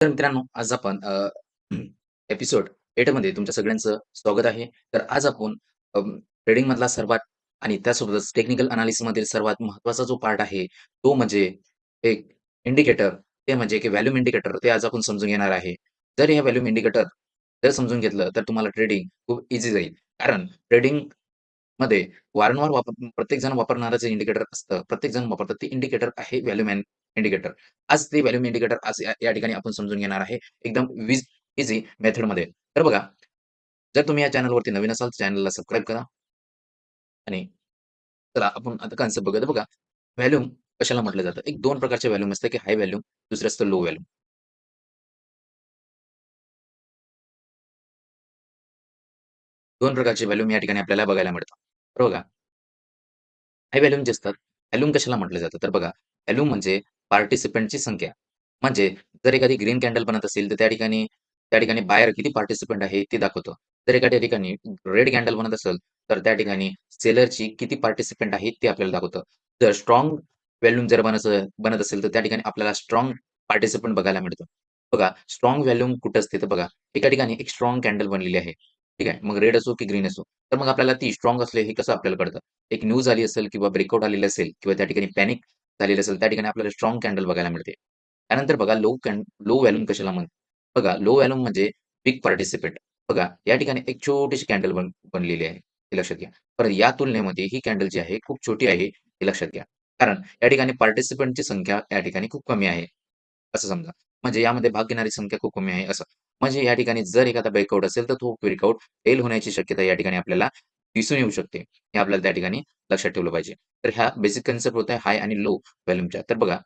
तर मित्रांनो, आज आपण एपिसोड 8 मध्ये तुमच्या सगळ्यांचं स्वागत आहे. तर आज आपण ट्रेडिंगमधला सर्वात आणि त्यासोबतच टेक्निकल एनालिसिसमधील सर्वात महत्त्वाचा जो पार्ट आहे, तो म्हणजे एक इंडिकेटर, ते म्हणजे एक व्हॅल्यूम इंडिकेटर, ते आज आपण समजून घेणार आहे. जर हे व्हॅल्यूम इंडिकेटर जर समजून घेतलं, तर तुम्हाला ट्रेडिंग खूप ईझी जाईल. कारण ट्रेडिंगमध्ये वारंवार प्रत्येकजण वापरणारं जे इंडिकेटर असतं, प्रत्येकजण वापरतात ते इंडिकेटर आहे व्हॅल्यूम इंडिकेटर. आज ते व्हॅल्यूम इंडिकेटर आज या या ठिकाणी आपण समजून घेणार आहे एकदम इझी मेथडमध्ये. तर बघा, जर तुम्ही या चॅनलवरती नवीन असाल, तर चॅनलला सबस्क्राईब करा आणि चला आपण आता कन्सेप्ट बघूया. तर बघा, व्हॅल्यूम कशाला म्हटलं जातं? एक 2 प्रकारचे व्हॅल्यूम असतं, की हाय व्हॅल्यूम, दुसरं असतं लो व्हॅल्यूम. 2 प्रकारचे व्हॅल्यूम या ठिकाणी आपल्याला बघायला मिळतात. तर बघा, हाय व्हॅल्यूम जे असतात, व्हॅल्यूम कशाला म्हटलं जातं? तर बघा, व्हॅल्यूम म्हणजे पार्टिसिपंटची संख्या. म्हणजे जर एखादी ग्रीन कॅन्डल बनत असेल, तर त्या ठिकाणी बायर किती पार्टिसिपंट आहे ते दाखवतं. जर एखाद्या ठिकाणी रेड कॅन्डल बनत असेल, तर त्या ठिकाणी सेलरची किती पार्टिसिपंट आहेत ते आपल्याला दाखवतं. जर स्ट्राँग व्हॅल्यूम जर बनत असेल, तर त्या ठिकाणी आपल्याला स्ट्राँग पार्टिसिपंट बघायला मिळतं. बघा, स्ट्राँग व्हॅल्यूम कुठं असते? तर बघा, एका ठिकाणी एक स्ट्राँग कॅन्डल बनलेली आहे. ठीक आहे. मग रेड असो की ग्रीन असो. तर मग आपल्याला ती स्ट्राँग असले हे कसं आपल्याला कळतं? एक न्यूज आली असेल किंवा ब्रेकआउट आलेलं असेल किंवा त्या ठिकाणी पॅनिक झालेलं असेल, त्या ठिकाणी आपल्याला स्ट्राँग कॅन्डल बघायला मिळते. त्यानंतर बघा लो व्हॅल्यूम कशाला म्हणतात? बघा, लो व्हॅल्यूम म्हणजे वीक पार्टिसिपेंट. बघा, या ठिकाणी एक छोटीशी कॅन्डल बनलेली आहे, हे लक्षात घ्या. पण या तुलनेमध्ये ही कॅन्डल जी आहे खूप छोटी आहे, हे लक्षात घ्या. कारण या ठिकाणी पार्टिसिपंटची संख्या या ठिकाणी खूप कमी आहे, असं समजा. म्हणजे यामध्ये भाग घेणारी संख्या खूप कमी आहे असं. म्हणजे या ठिकाणी जर एखादा ब्रेकआउट असेल, तर तो ब्रेकआउट फेल होण्याची शक्यता या ठिकाणी आपल्याला दिसून येऊ शकते. हे आपल्याला त्या ठिकाणी लक्षात ठेवलं पाहिजे. तर ह्या बेसिक कन्सेप्ट होत्या हाय आणि लो व्हॉल्यूमच्या. तर बघा,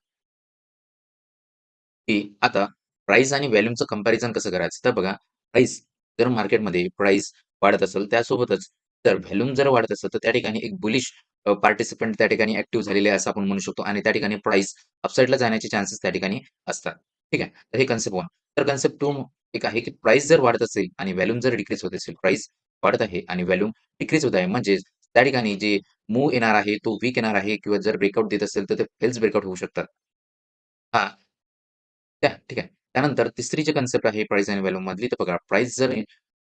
की आता प्राइस आणि व्हॅल्यूमचं कंपॅरिझन कसं करायचं? तर बघा, प्राइस जर मार्केटमध्ये प्राइस वाढत असेल, त्यासोबतच जर व्हॅल्यूम जर वाढत असेल, तर त्या ठिकाणी एक बुलिश पार्टिसिपंट त्या ठिकाणी ॲक्टिव्ह झालेले आहे असं आपण म्हणू शकतो आणि त्या ठिकाणी प्राइस अपसाइडला जाण्याचे चान्सेस त्या ठिकाणी असतात. ठीक आहे. तर हे कन्सेप्ट 1. तर कन्सेप्ट 2 एक आहे, की प्राइस जर वाढत असेल आणि व्हॅल्यूम जर डिक्रीज होत असेल, प्राइस वाढत आहे आणि व्हॅल्यूम डिक्रीज होत आहे. म्हणजेच त्या ठिकाणी जे मूव्ह येणार आहे, तो वीक येणार आहे किंवा जर ब्रेकआउट देत असेल, तर ते फेल्स ब्रेकआउट होऊ शकतात. हां. ठीक आहे. त्यानंतर तिसरी जी कन्सेप्ट आहे प्राइस आणि व्हॅल्यू मधली, तर बघा प्राइस जर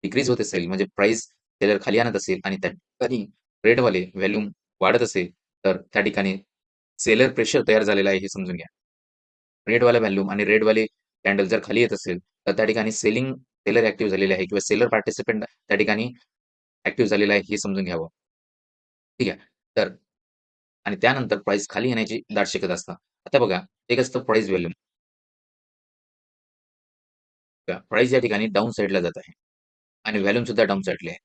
डिक्रीज होत असेल, म्हणजे प्राइस सेलर खाली आणत असेल आणि त्या ठिकाणी ट्रेडवाले व्हॅल्यूम वाढत असेल, तर त्या ठिकाणी सेलर प्रेशर तयार झालेला आहे हे समजून घ्या. रेडवाला व्हॅल्यूम आणि रेडवाले कॅन्डल जर खाली येत असेल, तर त्या ठिकाणी सेलर ॲक्टिव्ह झालेले आहे किंवा सेलर पार्टिसिपंट त्या ठिकाणी ॲक्टिव्ह झालेला आहे हे समजून घ्यावं. ठीक आहे. तर आणि त्यानंतर प्राइस खाली येण्याची दाट शक्यता असतं. आता बघा, एक असतं प्राइस व्हॅल्यूम. प्राइस या ठिकाणी डाउन साइडला जात आहे आणि व्हॅल्यूम सुद्धा डाउन साइडला आहे.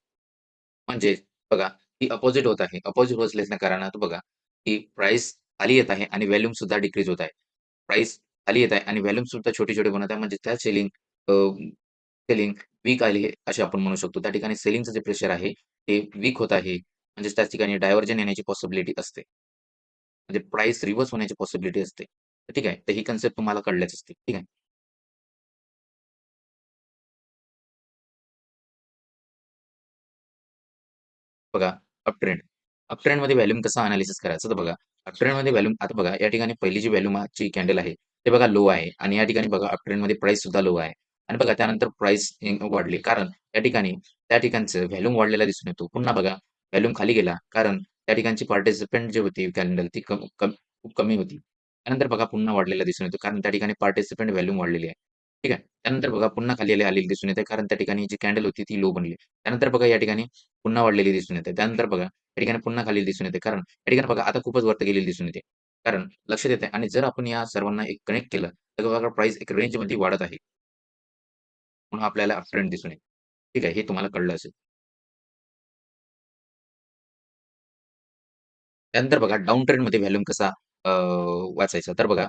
म्हणजे बघा, ही अपोझिट होत आहे. अपोझिट असल्याच्या कारणात बघा, की प्राइस खाली येत आहे आणि व्हॅल्यूम सुद्धा डिक्रीज होत आहे. प्राइस खाली येत आहे आणि व्हॅल्यूम सुद्धा छोटी-छोटी बनत आहे. म्हणजे त्या सेलिंग वीक आली आहे, असे आपण म्हणू शकतो. त्या ठिकाणी सेलिंगचं जे प्रेशर आहे, ते वीक होत आहे. म्हणजे त्याच ठिकाणी डायव्हर्जन येण्याची पॉसिबिलिटी असते. म्हणजे प्राइस रिव्हर्स होण्याची पॉसिबिलिटी असते. तर ठीक आहे. तर ही कन्सेप्ट तुम्हाला कळल्याच असते. ठीक आहे. बघा, अप ट्रेंड. अप ट्रेंडमध्ये व्हॉल्यूम कसं एनालिसिस करायचं? तर बघा, अप ट्रेंडमध्ये व्हॉल्यूम आता बघा, या ठिकाणी पहिली जी व्हॉल्यूमची कॅन्डल आहे, ते बघा लो आहे आणि या ठिकाणी बघा अप ट्रेंडमध्ये प्राइस सुद्धा लो आहे आणि बघा त्यानंतर प्राइस वाढली. कारण त्या ठिकाणी त्या ठिकाणचं व्हॉल्यूम वाढलेला दिसून येतो. पुन्हा बघा, व्हॉल्यूम खाली गेला कारण त्या ठिकाणची पार्टिसिपंट जी होती कॅन्डल ती खूप कमी होती. त्यानंतर बघा पुन्हा वाढलेला दिसून येतो कारण त्या ठिकाणी पार्टिसिपंट व्हॉल्यूम वाढलेली आहे. ठीक आहे. त्यानंतर बघा पुन्हा खाली आलेली दिसून येते कारण त्या ठिकाणी जी कॅन्डल होती ती लो बनली. त्यानंतर बघा या ठिकाणी पुन्हा वाढलेली दिसून येते. त्यानंतर बघा, या ठिकाणी पुन्हा खाली दिसून येते. कारण या ठिकाणी बघा आता खूपच वरती गेलेली दिसून येते. कारण लक्षात येते आणि जर आपण या सर्वांना एक कनेक्ट केलं, तर बघा प्राइस एक रेंजमध्ये वाढत आहे. म्हणून आपल्याला अपट्रेंड दिसून येईल. ठीक आहे, हे तुम्हाला कळलं असेल. त्यानंतर बघा डाउन ट्रेंडमध्ये व्हॉल्यूम कसा अ, वाचायचा? तर बघा,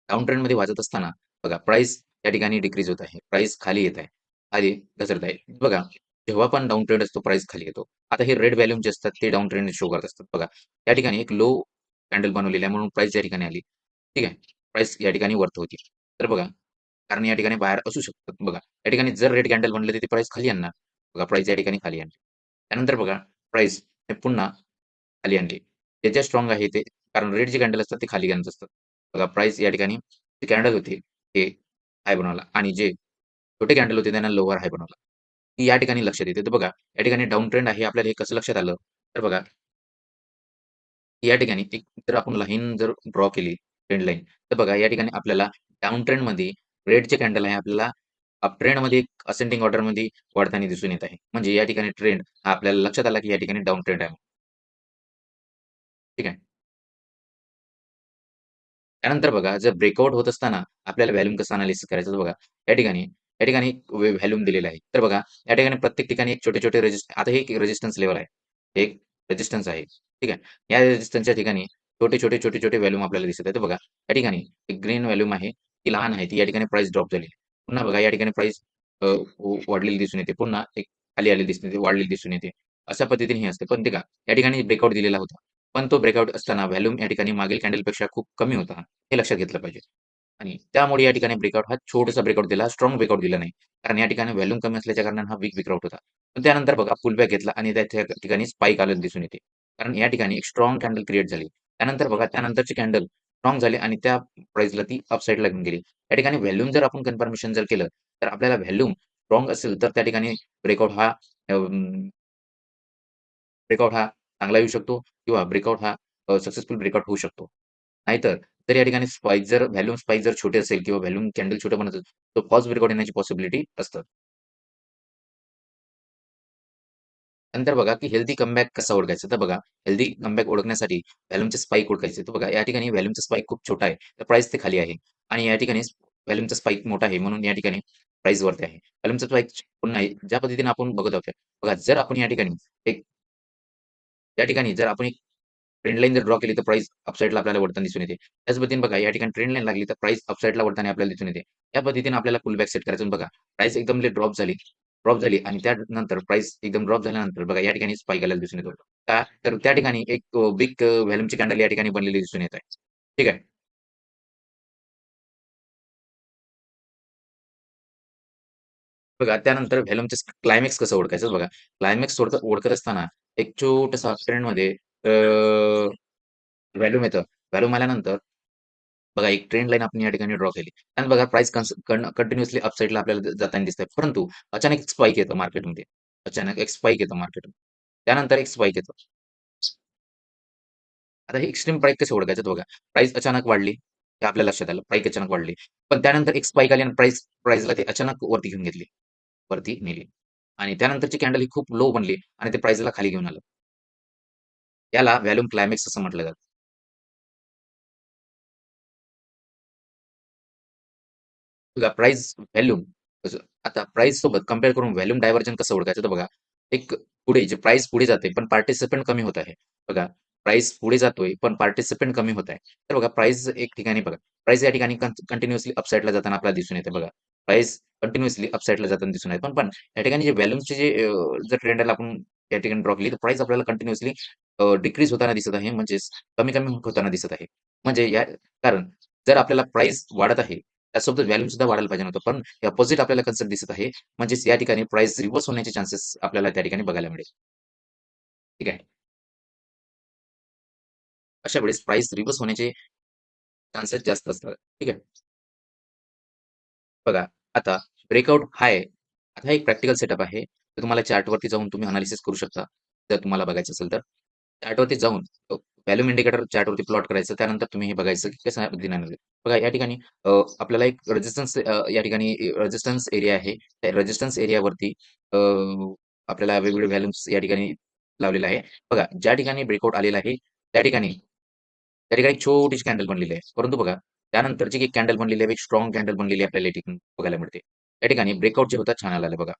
डाउन ट्रेंडमध्ये वाचत असताना बघा प्राइस या ठिकाणी डिक्रीज होत आहे. प्राइस खाली येत आहे. खाली घसरत आहे. बघा, जेव्हा पण डाउन ट्रेंड असतो प्राइस खाली येतो. आता हे रेड व्हॉल्यूम जे असतात ते डाउन ट्रेंड शो करत असतात. बघा, या ठिकाणी एक लो कॅन्डल बनवलेली आहे म्हणून प्राइस या ठिकाणी आली. ठीक आहे. प्राइस या ठिकाणी वरती होती. तर बघा, कारण या ठिकाणी बाहेर असू शकतात. बघा, या ठिकाणी जर रेड कॅन्डल बनले तर ती प्राइस खाली आणणार. बघा, प्राइस या ठिकाणी खाली आणली. त्यानंतर बघा, प्राइस पुन्हा खाली आणली. ते जे स्ट्राँग आहे ते कारण रेड जे कॅन्डल असतात ते खाली आणत असतात. बघा प्राइस या ठिकाणी जी कॅन्डल होती, ते हाय बनवला आणि जे छोटे कॅन्डल होते त्यांना लोअर हाय बनवला. की या ठिकाणी लक्षात येते. तर बघा, या ठिकाणी डाउन ट्रेंड आहे. आपल्याला हे कसं लक्षात आलं? तर बघा, या ठिकाणी एक जर आपण लाईन जर ड्रॉ केली, ट्रेंड लाईन, तर बघा या ठिकाणी आपल्याला डाउन ट्रेंडमध्ये रेड जे कॅन्डल आहे आपल्याला अप ट्रेंडमध्ये एक असेंडिंग ऑर्डरमध्ये वाढताना दिसून येत आहे. म्हणजे या ठिकाणी ट्रेंड हा आपल्याला लक्षात आला, की या ठिकाणी डाउन ट्रेंड आहे. ठीक आहे. त्यानंतर बघा, जर ब्रेकआउट होत असताना आपल्याला व्हॉल्यूम कसं अॅनालिसिस करायचं? तर बघा, या ठिकाणी व्हॉल्यूम दिलेला आहे. तर बघा, या ठिकाणी प्रत्येक ठिकाणी एक छोटे-छोटे आता हे एक रेझिस्टन्स लेव्हल आहे. हे एक रेझिस्टन्स आहे. ठीक आहे. या रेझिस्टन्सच्या ठिकाणी छोटे-छोटे, छोटे-छोटे व्हॉल्यूम आपल्याला दिसत आहे. तर बघा, या ठिकाणी एक ग्रीन व्हॉल्यूम आहे, ती लहान आहे. ती या ठिकाणी प्राइस ड्रॉप झाली आहे. पुन्हा बघा, या ठिकाणी प्राइस वाढलेली दिसून येते. पुन्हा एक खाली आलेली दिसून येते, वाढलेली दिसून येते. अशा पद्धतीने हे असते. पण ते का या ठिकाणी ब्रेकआउट दिलेला होता. पण तो ब्रेकआउट असताना व्हॉल्यूम या ठिकाणी मागील कॅन्डलपेक्षा खूप कमी होता. हे लक्षात घेतलं पाहिजे. आणि त्यामुळे या ठिकाणी ब्रेकआउट हा छोटासा ब्रेकआउट दिला, स्ट्राँग ब्रेकआउट दिला नाही. कारण या ठिकाणी व्हॉल्यूम कमी असल्याच्या कारणाने हा वीक ब्रेकआउट होता. पण त्यानंतर बघा पुलबॅक घेतला आणि त्या ठिकाणी स्पाइक आलेलं दिसून येते. कारण या ठिकाणी एक स्ट्राँग कॅन्डल क्रिएट झाली. त्यानंतर बघा त्यानंतरची कॅन्डल स्ट्राँग झाली आणि त्या प्राइसला ती अप साइडला घेऊन गेली. या ठिकाणी व्हॉल्यूम जर आपण कन्फर्मेशन जर केलं, तर आपल्याला व्हॉल्यूम स्ट्राँग असेल तर त्या ठिकाणी ब्रेकआउट हा ब्रेकआउट हा चांगला येऊ शकतो किंवा ब्रेकआउट हा सक्सेसफुल ब्रेकआउट होऊ शकतो. नाहीतर तर या ठिकाणी व्हॉल्यूम स्पाइक जर छोटे असेल किंवा व्हॉल्यूम कॅन्डल छोटे बनत असेल, तर फॉल्स ब्रेकआउट येण्याची पॉसिबिलिटी असतं. नंतर बघा, की हेल्दी कमबॅक कसा ओळखायचा? तर बघा, हेल्दी कमबॅक ओळखण्यासाठी व्हॉल्यूमचे स्पाइक ओळखायचे. तर बघा, या ठिकाणी व्हॉल्यूमचा स्पाइक खूप छोटा आहे, तर प्राइस ते खाली आहे आणि या ठिकाणी व्हॉल्यूमचा स्पाइक मोठा आहे, म्हणून या ठिकाणी प्राइस वरती आहे. व्हॉल्यूमचा स्पाइक पुन्हा आहे, ज्या पद्धतीने आपण बघत आहोत. बघा, जर आपण एक जर आपण एक ट्रेंड लाईन जर ड्रॉ केली तर प्राइस अपसाइडला आपल्याला वळताना दिसून येते. त्याच पद्धतीने बघा या ठिकाणी ट्रेंड लाईन लागली तर प्राइस अपसाइडला वळताना आपल्याला दिसून येते. या पद्धतीने आपल्याला पुलबॅक सेट करायचं बघा. प्राइस एकदम ड्रॉप झाली आणि त्यानंतर प्राइस एकदम ड्रॉप झाल्यानंतर बघा या ठिकाणी स्पाइक आलेला दिसून येतो. का? तर त्या ठिकाणी एक बिग व्हॉल्यूमची कॅन्डल या ठिकाणी बनलेली दिसून येत आहे. ठीक आहे. बघा त्यानंतर व्हॉल्यूमचं क्लायमॅक्स कसं ओळखायचं बघा. क्लायमॅक्स ओळखत असताना एक छोटंसं ट्रेंडमध्ये व्हॉल्यूम येतं. व्हॉल्यूम आल्यानंतर बघा एक ट्रेंड लाईन आपण या ठिकाणी ड्रॉ केली. आणि बघा प्राइस कंटिन्युअसली अप साइडला आपल्याला जाताना दिसतंय. परंतु अचानक एक स्पाइक येतं मार्केटमध्ये. अचानक एक स्पाइक येतं मार्केटमध्ये. त्यानंतर एक स्पाइक येतं. आता हे एक्स्ट्रीम प्राइस कसे ओळखायचं बघा. प्राइस अचानक वाढली, हे आपल्या लक्षात आलं. प्राइस अचानक वाढली. पण त्यानंतर एक स्पाइक आली आणि प्राइसला ते अचानक वरती घेऊन घेतली. वरती नेली. आणि त्यानंतरची कॅन्डल ही खूप लो बनली आणि ते प्राइसला खाली घेऊन आलं. याला व्हॉल्यूम क्लायमॅक्स असं म्हटलं जातं. बघा प्राइस, व्हॉल्यूम कसं आता प्राइस सोबत कंपेअर करून व्हॉल्यूम डायव्हर्जन कसं ओळखायचं? तर बघा, एक पुढे जे प्राइस पुढे जाते, पण पार्टिसिपंट कमी होत आहे. बघा, प्राइस पुढे जातोय, पण पार्टिसिपंट कमी होत आहे. तर बघा, प्राइस एक ठिकाणी बघा, प्राइस या ठिकाणी कंटिन्युअसली अप साइडला जाताना आपल्याला दिसून येते बघा. प्राइस कंटिन्युअसली अप साइडला जाताना दिसून येते. पण पण या ठिकाणी जे व्हॉल्यूमचे जर ट्रेंडला आपण या ठिकाणी ड्रॉ केली, तर प्राइस आपल्याला कंटिन्युअसली डिक्रीज होताना दिसत आहे. म्हणजेच कमी-कमी होताना दिसत आहे. म्हणजे कारण जर आपल्याला प्राइस वाढत आहे, त्यासोबत व्हॅल्यू सुद्धा वाढायला पाहिजे नव्हतं. पण हे अपोझिट आपल्याला कन्सेप्ट दिसत आहे. म्हणजेच या ठिकाणी प्राइस रिव्हर्स होण्याचे चान्सेस आपल्याला त्या ठिकाणी बघायला मिळेल. ठीक आहे. अशा वेळेस प्राइस रिव्हर्स होण्याचे चान्सेस जास्त असतात. ठीक आहे. बघा, आता ब्रेकआउट हाय, आता हा एक प्रॅक्टिकल सेटअप आहे. तर तुम्हाला चार्टवरती जाऊन तुम्ही एनालिसिस करू शकता, जर तुम्हाला बघायचं असेल तर. चार्टवरती जाऊन व्हॉल्यूम इंडिकेटर चार्टवरती प्लॉट करायचं. त्यानंतर तुम्ही हे बघायचं की कशा पद्धतीने analysis. बघा या ठिकाणी आपल्याला एक या ठिकाणी रेझिस्टन्स एरिया आहे. त्या रेझिस्टन्स एरियावरती आपल्याला वेगवेगळे व्हॅल्यूम्स या ठिकाणी लावलेलं आहे. बघा, ज्या ठिकाणी ब्रेकआउट आलेला आहे, त्या ठिकाणी एक छोटीशी कॅन्डल बनलेली आहे. परंतु बघा, त्यानंतरची एक कॅन्डल बनलेली आहे, एक स्ट्राँग कॅन्डल बनलेली आहे आपल्याला या ठिकाणी बघायला मिळते. त्या ठिकाणी ब्रेकआउट जे होतं छान आलेलं बघा.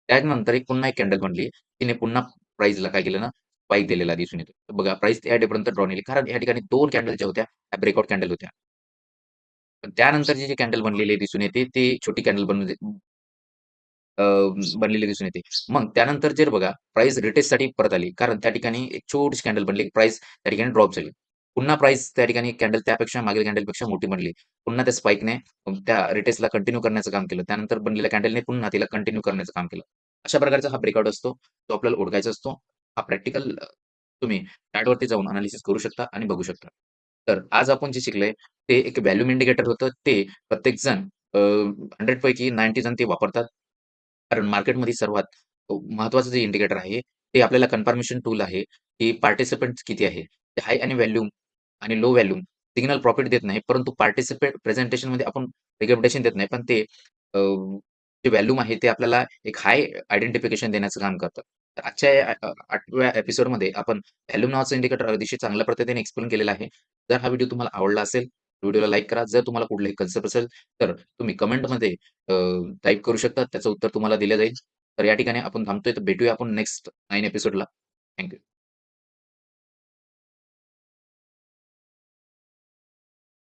त्यानंतर एक पुन्हा एक कॅन्डल बनली. तिने पुन्हा प्राइसला काय केलं ना, स्पाइक दिलेला दिसून येतो. तर बघा प्राइस या डेपर्यंत ड्रॉ नेली. कारण या ठिकाणी 2 कॅन्डल ज्या होत्या, त्या ब्रेकआउट कॅन्डल होत्या. पण त्यानंतरची जी कॅन्डल बनलेली दिसून येते, ती छोटी कॅन्डल अ, बनलेली दिसून येते. मग त्यानंतर जर बघा प्राइस रिटेस्टसाठी परत आली. कारण त्या ठिकाणी एक छोटीशी कॅन्डल बनली. प्राइस त्या ठिकाणी ड्रॉप झाली. पुन्हा प्राइस त्या ठिकाणी कॅन्डल त्यापेक्षा मागील कॅन्डलपेक्षा मोठी बनली. पुन्हा त्या स्पाइकने त्या रिटेस्टला कंटिन्यू करण्याचं काम केलं. त्यानंतर बनलेल्या कॅन्डलने पुन्हा तिला कंटिन्यू करण्याचं काम केलं. अशा प्रकारचा हा ब्रेकआउट असतो. तो आपल्याला ओळखायचा असतो. हा प्रॅक्टिकल तुम्ही चार्टवरती जाऊन एनालिसिस करू शकता आणि बघू शकता. तर आज आपण जे शिकलोय ते एक व्हॅल्यूम इंडिकेटर होतं. ते प्रत्येकजण 100 पैकी 90 जण ते वापरतात. कारण मार्केटमध्ये सर्वात महत्त्वाचं जे इंडिकेटर आहे, ते आपल्याला कन्फर्मेशन टूल आहे, की पार्टिसिपंट्स किती आहे. ते हाय आणि व्हॉल्यूम आणि लो व्हॉल्यूम सिग्नल प्रॉफिट देत नाही, परंतु पार्टिसिपेट प्रेझेंटेशनमध्ये आपण रिकमेंडेशन देत नाही. पण ते जे व्हॉल्यूम आहे ते आपल्याला एक हाय आयडेंटिफिकेशन देण्याचं काम करतं. तर आजच्या या 8व्या एपिसोडमध्ये आपण व्हॉल्यूम नावाचं इंडिकेटर अतिशय चांगल्या पद्धतीने एक्सप्लेन केलेलं आहे. जर हा व्हिडिओ तुम्हाला आवडला असेल, व्हिडिओला लाईक करा. जर तुम्हाला कुठलाही कन्सेप्ट असेल, तर तुम्ही कमेंटमध्ये टाइप करू शकता. त्याचं उत्तर तुम्हाला दिलं जाईल. तर या ठिकाणी आपण थांबतोय. तर भेटूया आपण नेक्स्ट 9 एपिसोडला. थँक